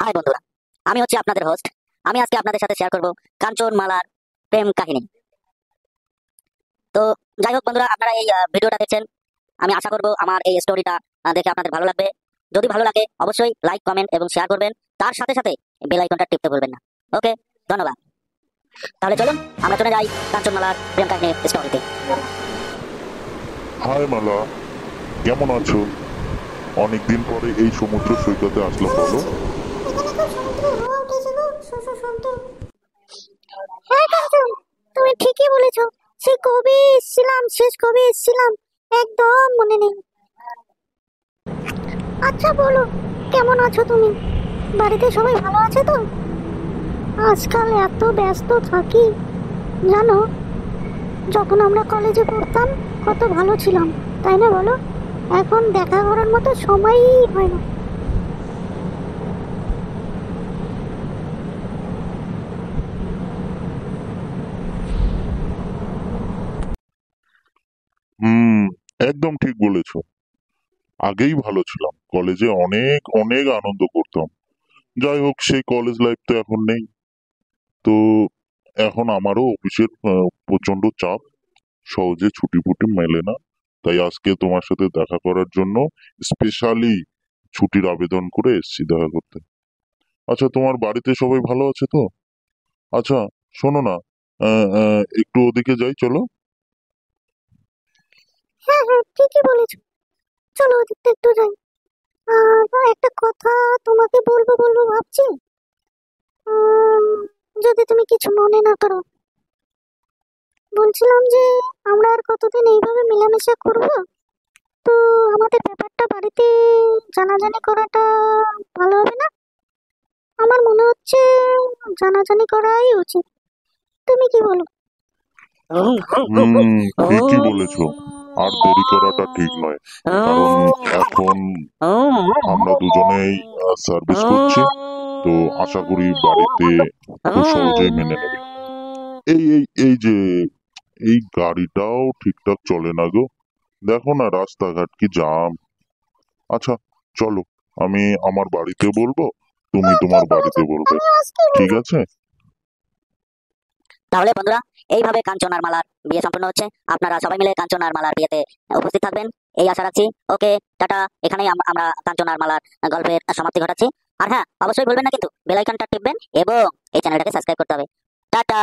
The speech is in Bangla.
হাই বন্ধুরা, আমি হচ্ছে আপনাদের হোস্ট। আমি আজকে আপনাদের সাথে শেয়ার করব কাঞ্চনমালার প্রেম কাহিনী। তো যাই হোক বন্ধুরা, আপনারা এই ভিডিওটা দেখছেন, আমি আশা করব আমার এই স্টোরিটা দেখে আপনাদের ভালো লাগবে। যদি ভালো লাগে অবশ্যই লাইক, কমেন্ট এবং শেয়ার করবেন। তার সাথে সাথে বেল আইকনটা টিপতে ভুলবেন না। ওকে, ধন্যবাদ। তাহলে চলুন আমরা চলে যাই কাঞ্চনমালার প্রেম কাহিনীর স্টোরিতে। হাই মালা, কেমন আছো? অনেকদিন পরে এই সমুদ্র সৈকতে আসলাম, বলো। এখানে খুব সমুদ্রের হাওয়া উঠেছে গো, শো। হ্যাঁ কাঞ্চন, তুমি ঠিকই বলেছো। সে কবে এসেছিলাম, শেষ কবে এসেছিলাম একদম মনে নেই। আচ্ছা বলো, কেমন আছো তুমি? বাড়িতে সবাই ভালো আছে তো? আজকাল এত ব্যস্ত থাকি, জানো, যখন আমরা কলেজে পড়তাম কত ভালো ছিলাম, তাই না বলো? এখন দেখা করার মতো সময়ই হয় না। হুম, একদম ঠিক বলেছো। আগেই ভালো ছিলাম, কলেজে অনেক অনেক আনন্দ করতাম। যাই হোক, সেই কলেজ লাইফ তো এখন নেই। তো এখন আমারও অফিসের প্রচন্ড চাপ, সহজে ছুটি ফুটি মেলে না। তাই আজকে তোমার সাথে দেখা করার জন্য স্পেশালি ছুটির আবেদন করে এসেছি দেখা করতে। আচ্ছা, তোমার বাড়িতে সবাই ভালো আছে তো? আচ্ছা, শোনো না, একটু ওদিকে যাই, চলো। হ্যাঁ হ্যাঁ, ঠিকই বলেছো, চলো ওদিকটা একটু যাই। একটা কথা তোমাকে বলবো বলবো ভাবছি। উম, যদি তুমি কিছু মনে না করো, বলছিলাম যে আমরা আর কতদিন এইভাবে মেলামেশা করব? তো আমাদের ব্যাপারটা বাড়িতে জানাজানি করাটা ভালো হবে না? আমার মনে হচ্ছে জানাজানি করাই উচিত। তুমি কি বলো? ঠিকই বলেছো। আর দেরি করাটা ঠিক নয়, কারণ এখন আমরা দুজনেই সার্ভিস করছি। তো আশা করি বাড়িতে খুব সহজেই মেনে নেবে। এই যে এই গাড়িটাও ঠিকঠাক চলে না গো, দেখো না রাস্তাঘাট কি জাম। আচ্ছা, চলো, আমি আমার বাড়িতে বলবো, তুমি হ্যাঁ, তোমার ঠিক বাড়িতে বলেছো, বলবে। আমি আজকেই ঠিক বলবো। আছে। তাহলে বন্ধুরা, এইভাবে কাঞ্চন আর মালার বিয়ে সম্পন্ন হচ্ছে। আপনারা সবাই মিলে কাঞ্চন আর মালার বিয়েতে উপস্থিত থাকবেন, এই আশা রাখছি। ওকে, টাটা। এখানেই আমরা কাঞ্চন আর মালার গল্পের সমাপ্তি ঘটাচ্ছি। আর হ্যাঁ, অবশ্যই ভুলবেন না কিন্তু বেল আইকনটা টিপবেন এবং এই চ্যানেলটাকে সাবস্ক্রাইব করতে হবে। টাটা।